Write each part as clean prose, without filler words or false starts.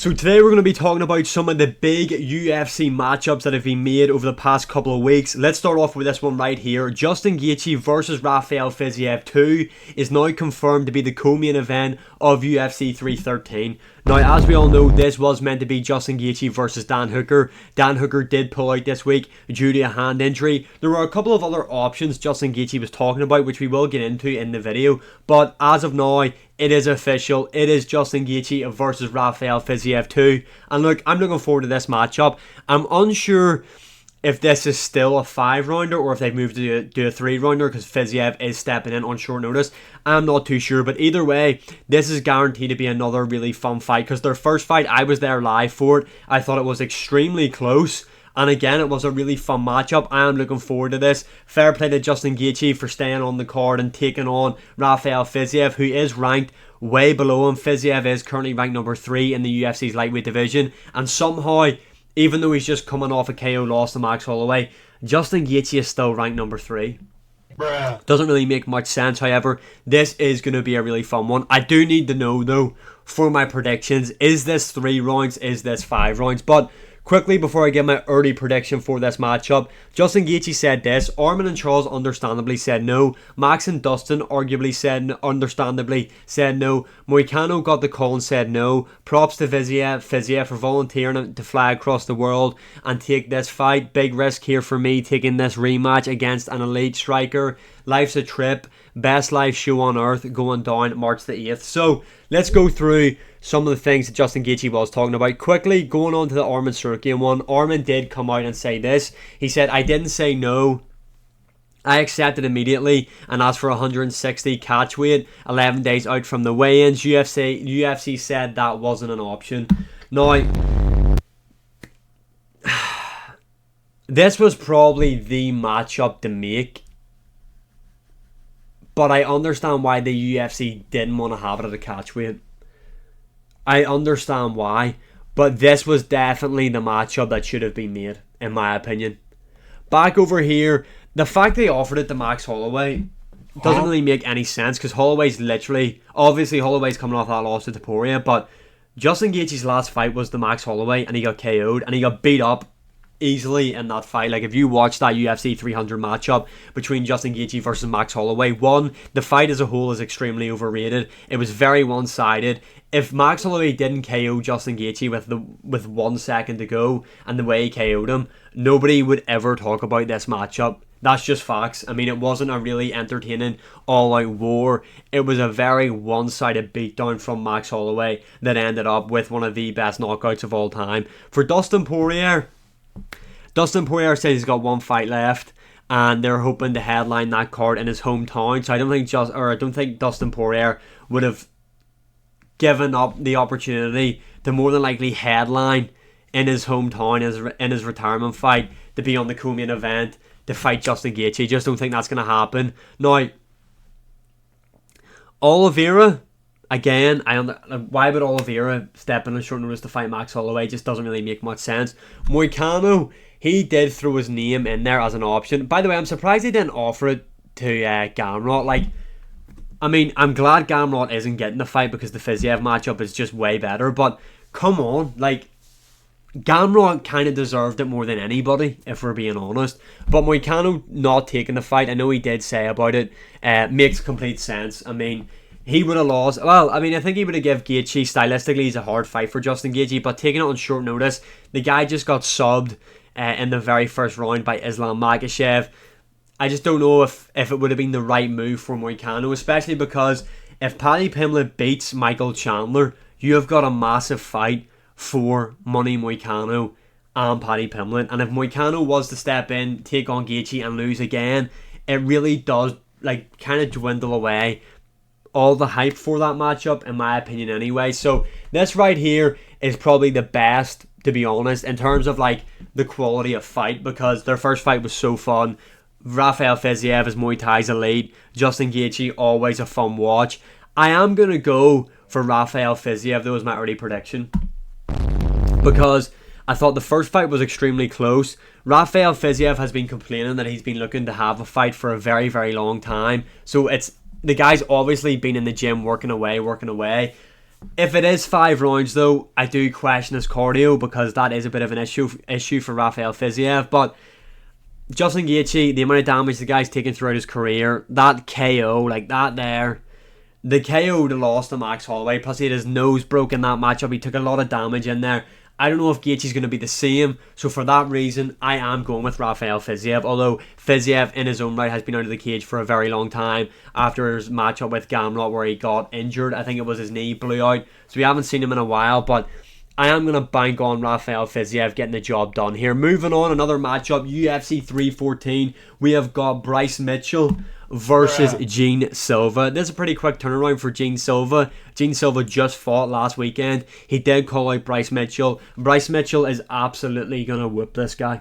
So today we're going to be talking about some of the big UFC matchups that have been made over the past couple of weeks. Let's start off with this one right here. Justin Gaethje versus Rafael Fiziev 2 is now confirmed to be the co-main event of UFC 313. Now, as we all know, this was meant to be Justin Gaethje versus Dan Hooker. Dan Hooker did pull out this week due to a hand injury. There were a couple of other options Justin Gaethje was talking about, which we will get into in the video. But as of now, it is official. It is Justin Gaethje versus Rafael Fiziev 2. And look, I'm looking forward to this matchup. I'm unsure if this is still a 5-rounder or if they've moved to do a 3-rounder because Fiziev is stepping in on short notice. I'm not too sure, but either way, this is guaranteed to be another really fun fight because their first fight, I was there live for it. I thought it was extremely close. And again, it was a really fun matchup. I am looking forward to this. Fair play to Justin Gaethje for staying on the card and taking on Rafael Fiziev, who is ranked way below him. Fiziev is currently ranked number 3 in the UFC's lightweight division. And somehow, even though he's just coming off a KO loss to Max Holloway, Justin Gaethje is still ranked number 3. Bruh. Doesn't really make much sense. However, this is going to be a really fun one. I do need to know, though, for my predictions, is this 3 rounds? Is this 5 rounds? But quickly, before I give my early prediction for this matchup, Justin Gaethje said this. Arman and Charles understandably said no. Max and Dustin understandably said no. Moicano got the call and said no. Props to Fiziev for volunteering to fly across the world and take this fight. Big risk here for me taking this rematch against an elite striker. Life's a trip. Best live show on earth going down March the 8th. So let's go through some of the things that Justin Gaethje was talking about. Quickly, going on to the Arman Tsarukyan one. Arman did come out and say this. He said, I didn't say no. I accepted immediately and asked for 160 catch weight, 11 days out from the weigh-ins. UFC said that wasn't an option. Now, this was probably the matchup to make. But I understand why the UFC didn't want to have it at a catch weight. I understand why. But this was definitely the matchup that should have been made, in my opinion. Back over here, the fact they offered it to Max Holloway doesn't really make any sense because Holloway's literally... Obviously, Holloway's coming off that loss to Topuria, but Justin Gaethje's last fight was the Max Holloway and he got KO'd and he got beat up easily in that fight. Like, if you watch that UFC 300 matchup between Justin Gaethje versus Max Holloway, the fight as a whole is extremely overrated. It was very one-sided. If Max Holloway didn't KO Justin Gaethje with 1 second to go and the way he KO'd him, nobody would ever talk about this matchup. That's just facts. I mean, it wasn't a really entertaining all-out war. It was a very one-sided beatdown from Max Holloway that ended up with one of the best knockouts of all time. For Dustin Poirier says he's got 1 fight left and they're hoping to headline that card in his hometown. So I don't think Dustin Poirier would have given up the opportunity to more than likely headline in his hometown in his retirement fight to be on the co-main event to fight Justin Gaethje. Just don't think that's going to happen. Now, Oliveira, again, why would Oliveira step in on short notice to fight Max Holloway? It just doesn't really make much sense. Moicano, he did throw his name in there as an option. By the way, I'm surprised they didn't offer it to Gamrot. Like, I mean, I'm glad Gamrot isn't getting the fight because the Fiziev matchup is just way better. But come on, like, Gamrot kind of deserved it more than anybody, if we're being honest. But Moicano not taking the fight, I know he did say about it, makes complete sense. I mean, he would have lost. Well, I mean, I think he would have given Gaethje, stylistically, he's a hard fight for Justin Gaethje, but taking it on short notice, the guy just got subbed in the very first round by Islam Makhachev. I just don't know if it would have been the right move for Moicano, especially because if Paddy Pimblett beats Michael Chandler, you have got a massive fight for Money Moicano and Paddy Pimblett. And if Moicano was to step in, take on Gaethje and lose again, it really does like kind of dwindle away all the hype for that matchup, in my opinion anyway. So this right here is probably the best, to be honest, in terms of like the quality of fight, because their first fight was so fun. Rafael Fiziev is Muay Thai's elite. Justin Gaethje, always a fun watch. I am going to go for Rafael Fiziev, though, as my early prediction, because I thought the first fight was extremely close. Rafael Fiziev has been complaining that he's been looking to have a fight for a very, very long time. So the guy's obviously been in the gym working away. If it is 5 rounds, though, I do question his cardio because that is a bit of an issue for Rafael Fiziev. But Justin Gaethje, the amount of damage the guy's taken throughout his career, that KO, like that there, the KO to lost to Max Holloway, plus he had his nose broken that matchup, he took a lot of damage in there. I don't know if Gaethje's going to be the same, so for that reason, I am going with Rafael Fiziev, although Fiziev in his own right has been out of the cage for a very long time after his matchup with Gamrot where he got injured. I think it was his knee blew out, so we haven't seen him in a while, but I am going to bank on Rafael Fiziev getting the job done here. Moving on, another matchup, UFC 314, we have got Bryce Mitchell versus Gene Silva. This is a pretty quick turnaround for Gene Silva. Gene Silva just fought last weekend. He did call out Bryce Mitchell. Bryce Mitchell is absolutely going to whoop this guy.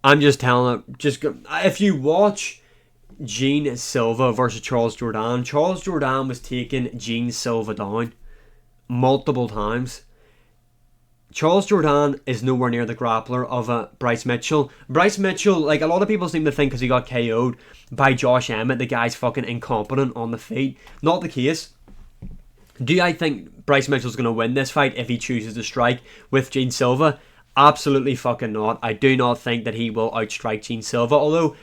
I'm just telling him, if you watch Gene Silva versus Charles Jourdain was taking Gene Silva down multiple times. Charles Jourdain is nowhere near the grappler of Bryce Mitchell. Bryce Mitchell, like a lot of people seem to think because he got KO'd by Josh Emmett, the guy's fucking incompetent on the feet. Not the case. Do I think Bryce Mitchell's going to win this fight if he chooses to strike with Gene Silva? Absolutely fucking not. I do not think that he will outstrike Gene Silva, although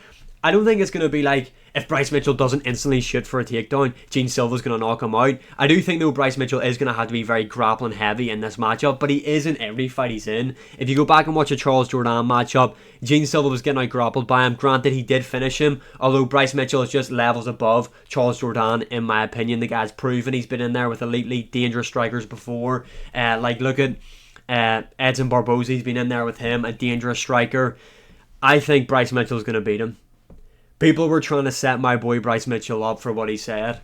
I don't think it's going to be like if Bryce Mitchell doesn't instantly shoot for a takedown, Gene Silva's going to knock him out. I do think though Bryce Mitchell is going to have to be very grappling heavy in this matchup, but he is in every fight he's in. If you go back and watch a Charles Jourdain matchup, Gene Silva was getting out grappled by him. Granted, he did finish him, although Bryce Mitchell is just levels above Charles Jourdain in my opinion. The guy's proven he's been in there with elite dangerous strikers before. Look at Edson Barboza, he's been in there with him, a dangerous striker. I think Bryce Mitchell's going to beat him. People were trying to set my boy Bryce Mitchell up for what he said.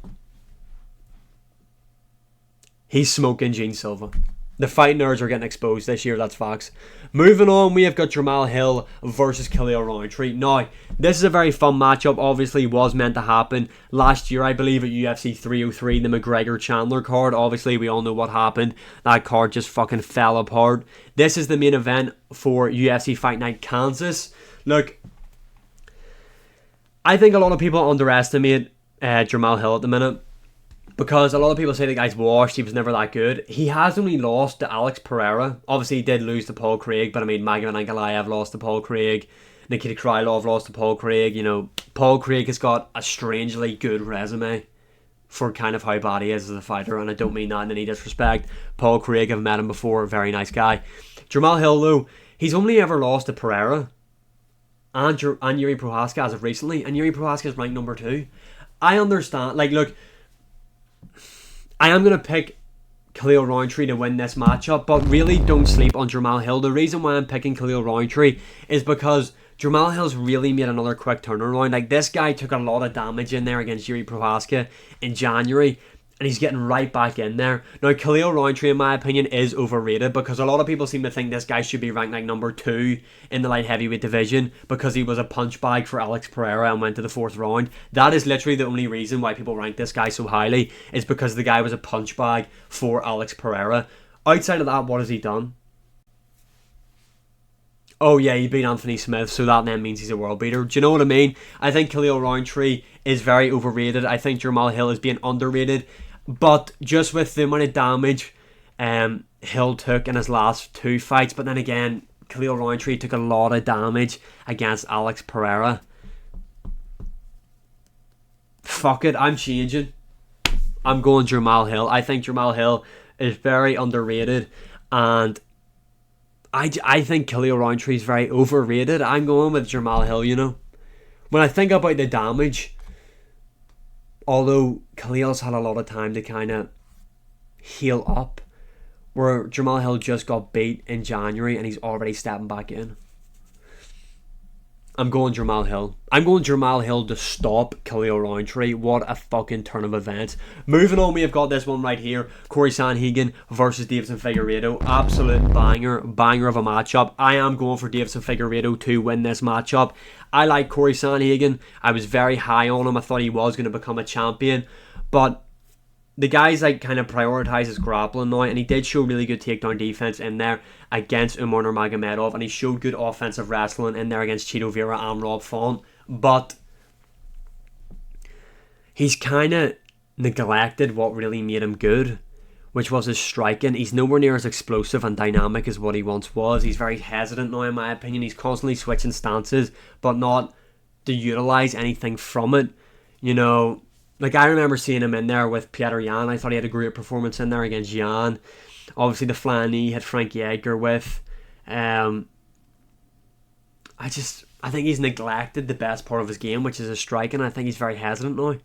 He's smoking Gene Silva. The fight nerds are getting exposed this year, that's facts. Moving on, we have got Jamal Hill versus Khalil Rountree. Now, this is a very fun matchup, obviously was meant to happen last year, I believe, at UFC 303, the McGregor-Chandler card. Obviously, we all know what happened. That card just fucking fell apart. This is the main event for UFC Fight Night Kansas. Look, I think a lot of people underestimate Jamal Hill at the minute because a lot of people say the guy's washed, he was never that good. He has only lost to Alex Pereira. Obviously, he did lose to Paul Craig, but I mean, Magomed Ankalaev lost to Paul Craig. Nikita Krylov lost to Paul Craig. You know, Paul Craig has got a strangely good resume for kind of how bad he is as a fighter, and I don't mean that in any disrespect. Paul Craig, I've met him before, very nice guy. Jamal Hill, though, he's only ever lost to Pereira and Yuri Prohaska as of recently, and Yuri Prohaska is ranked number 2. I understand, like, look, I am going to pick Khalil Rountree to win this matchup, but really don't sleep on Jamal Hill. The reason why I'm picking Khalil Rountree is because Jamal Hill's really made another quick turnaround. Like, this guy took a lot of damage in there against Yuri Prohaska in January, and he's getting right back in there. Now, Khalil Rountree, in my opinion, is overrated because a lot of people seem to think this guy should be ranked like number 2 in the light heavyweight division because he was a punch bag for Alex Pereira and went to the 4th round. That is literally the only reason why people rank this guy so highly, is because the guy was a punch bag for Alex Pereira. Outside of that, what has he done? Oh yeah, he beat Anthony Smith, so that then means he's a world beater. Do you know what I mean? I think Khalil Rountree is very overrated. I think Jamal Hill is being underrated. But just with the amount of damage Hill took in his last 2 fights, but then again, Khalil Rountree took a lot of damage against Alex Pereira. Fuck it, I'm changing. I'm going Jamal Hill. I think Jamal Hill is very underrated, and I think Khalil Rountree is very overrated. I'm going with Jamal Hill, you know. When I think about the damage, although Khalil's had a lot of time to kind of heal up, where Jamal Hill just got beat in January and he's already stepping back in. I'm going Jamal Hill. I'm going Jamal Hill to stop Khalil Rountree. What a fucking turn of events. Moving on, we have got this one right here. Corey Sanhagen versus Deiveson Figueiredo. Absolute banger of a matchup. I am going for Deiveson Figueiredo to win this matchup. I like Corey Sanhagen. I was very high on him. I thought he was going to become a champion. But the guy's like kind of prioritizes grappling now, and he did show really good takedown defense in there against Umar Nurmagomedov, and he showed good offensive wrestling in there against Chito Vera and Rob Font, but he's kind of neglected what really made him good, which was his striking. He's nowhere near as explosive and dynamic as what he once was. He's very hesitant now, in my opinion. He's constantly switching stances, but not to utilise anything from it. You know, like I remember seeing him in there with Petr Yan. I thought he had a great performance in there against Yan. Obviously, the flying knee had Frankie Edgar with. I think he's neglected the best part of his game, which is his striking. I think he's very hesitant now.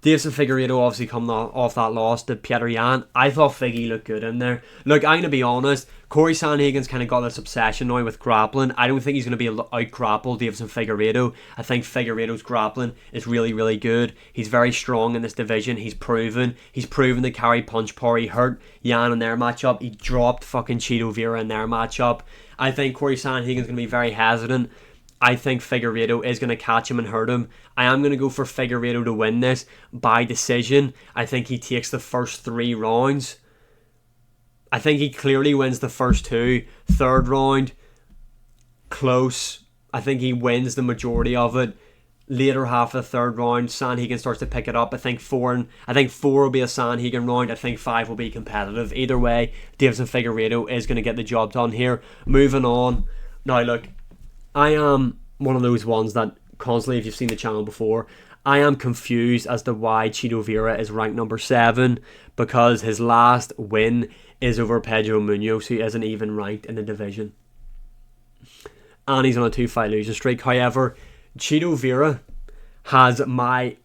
Davison Figueiredo obviously coming off that loss to Petr Yan. I thought Figgy looked good in there. Look, I'm going to be honest. Corey Sandhagen's kind of got this obsession now with grappling. I don't think he's going to be out-grapple Davison Figueiredo. I think Figueiredo's grappling is really, really good. He's very strong in this division. He's proven to carry punch power. He hurt Yan in their matchup. He dropped fucking Chito Vera in their matchup. I think Corey Sandhagen's going to be very hesitant. I think Figueiredo is going to catch him and hurt him. I am going to go for Figueiredo to win this by decision. I think he takes the first 3 rounds. I think he clearly wins the first 2. Third round, close. I think he wins the majority of it. Later half of the third round, Sandhagen starts to pick it up. I think 4 will be a Sandhagen round. I think 5 will be competitive. Either way, Davison Figueiredo is going to get the job done here. Moving on. Now look, I am one of those ones that constantly, if you've seen the channel before, I am confused as to why Chito Vera is ranked number 7, because his last win is over Pedro Munoz, who isn't even ranked in the division. And he's on a 2-fight losing streak. However, Chito Vera has my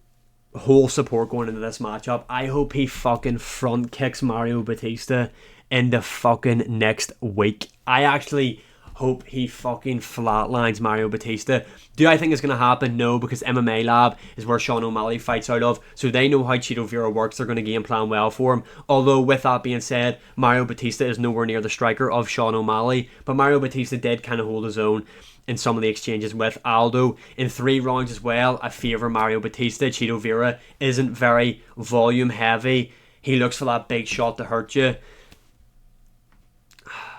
whole support going into this matchup. I hope he fucking front kicks Mario Batista in the fucking next week. I actually hope he fucking flatlines Mario Batista. Do I think it's going to happen? No, because MMA Lab is where Sean O'Malley fights out of, so they know how Chito Vera works. They're going to game plan well for him. Although, with that being said, Mario Batista is nowhere near the striker of Sean O'Malley, but Mario Batista did kind of hold his own in some of the exchanges with Aldo. In 3 rounds as well, I favour Mario Batista. Chito Vera isn't very volume heavy. He looks for that big shot to hurt you.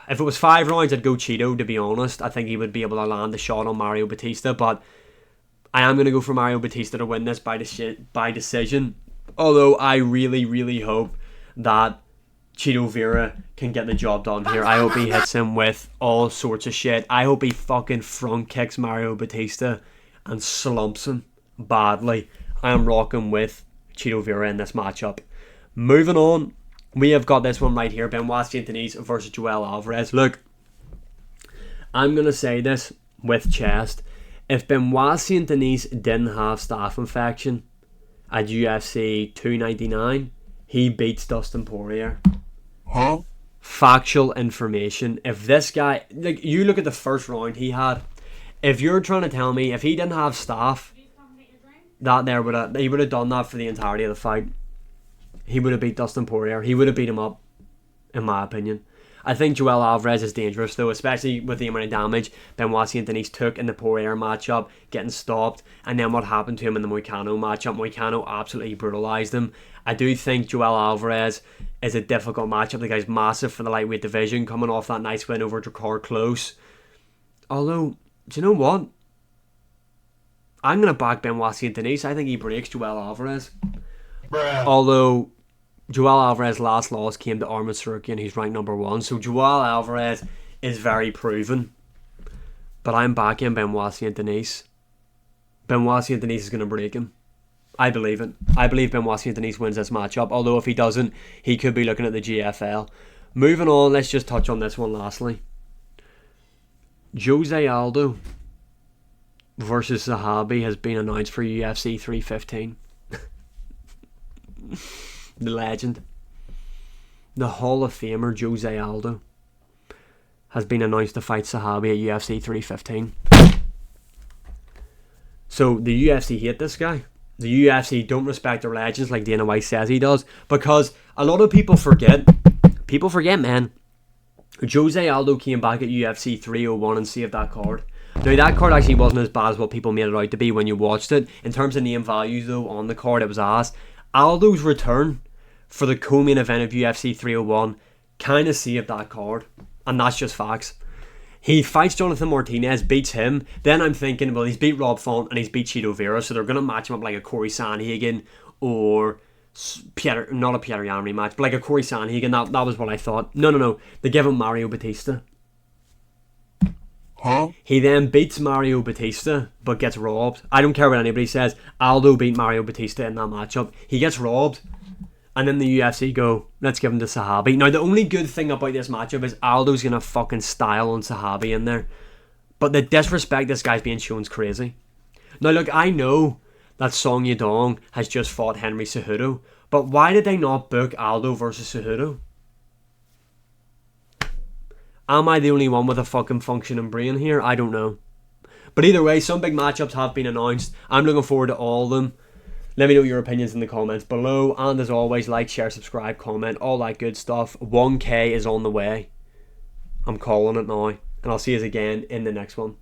If it was 5 rounds, I'd go Chito, to be honest. I think he would be able to land the shot on Mario Batista, but I am going to go for Mario Batista to win this by decision. Although I really, really hope that Chito Vera can get the job done here. I hope he hits him with all sorts of shit. I hope he fucking front kicks Mario Batista and slumps him badly. I am rocking with Chito Vera in this matchup. Moving on. We have got this one right here, Benoit Saint Denis versus Joel Alvarez. Look, I'm going to say this with chest. If Benoit Saint Denis didn't have staph infection at UFC 299, he beats Dustin Poirier. Huh? Factual information. If this guy, like, you look at the first round he had, if you're trying to tell me if he didn't have staph, he would have done that for the entirety of the fight. He would have beat Dustin Poirier. He would have beat him up, in my opinion. I think Joel Alvarez is dangerous, though, especially with the amount of damage Benoit Saint Denis took in the Poirier matchup, getting stopped, and then what happened to him in the Moicano matchup. Moicano absolutely brutalised him. I do think Joel Alvarez is a difficult matchup. The guy's massive for the lightweight division, coming off that nice win over Drakkar Klose. Although, do you know what? I'm going to back Benoit Saint Denis. I think he breaks Joel Alvarez. Bruh. Although Joel Alvarez's last loss came to Arman Tsarukyan, who's ranked number 1. So Joel Alvarez is very proven. But I'm backing Benoit Saint Denis. Benoit Saint Denis is going to break him. I believe it. I believe Benoit Saint Denis wins this matchup. Although if he doesn't, he could be looking at the GFL. Moving on, let's just touch on this one lastly. Jose Aldo versus Zahabi has been announced for UFC 315. The legend, the Hall of Famer Jose Aldo, has been announced to fight Zahabi at UFC 315. So the UFC hate this guy. The UFC don't respect their legends like Dana White says he does, because a lot of people forget, man, Jose Aldo came back at UFC 301 and saved that card. Now, that card actually wasn't as bad as what people made it out to be when you watched it. In terms of name values, though, on the card, it was ass. Aldo's return for the co-main event of UFC 301 kind of saved that card, and that's just facts. He fights Jonathan Martinez, beats him. Then I'm thinking, well, he's beat Rob Font and he's beat Chito Vera, so they're going to match him up like a Corey Sandhagen or Not a Petr Yan rematch, but like a Corey Sanhagen. That was what I thought. No. They give him Mario Batista. Huh? He then beats Mario Batista, but gets robbed. I don't care what anybody says. Aldo beat Mario Batista in that matchup. He gets robbed. And then the UFC go, let's give him to Sahabi. Now, the only good thing about this matchup is Aldo's going to fucking style on Sahabi in there. But the disrespect this guy's being shown is crazy. Now, look, I know that Song Yadong has just fought Henry Cejudo. But why did they not book Aldo versus Cejudo? Am I the only one with a fucking functioning brain here? I don't know. But either way, some big matchups have been announced. I'm looking forward to all of them. Let me know your opinions in the comments below. And as always, like, share, subscribe, comment, all that good stuff. 1K is on the way. I'm calling it now. And I'll see you again in the next one.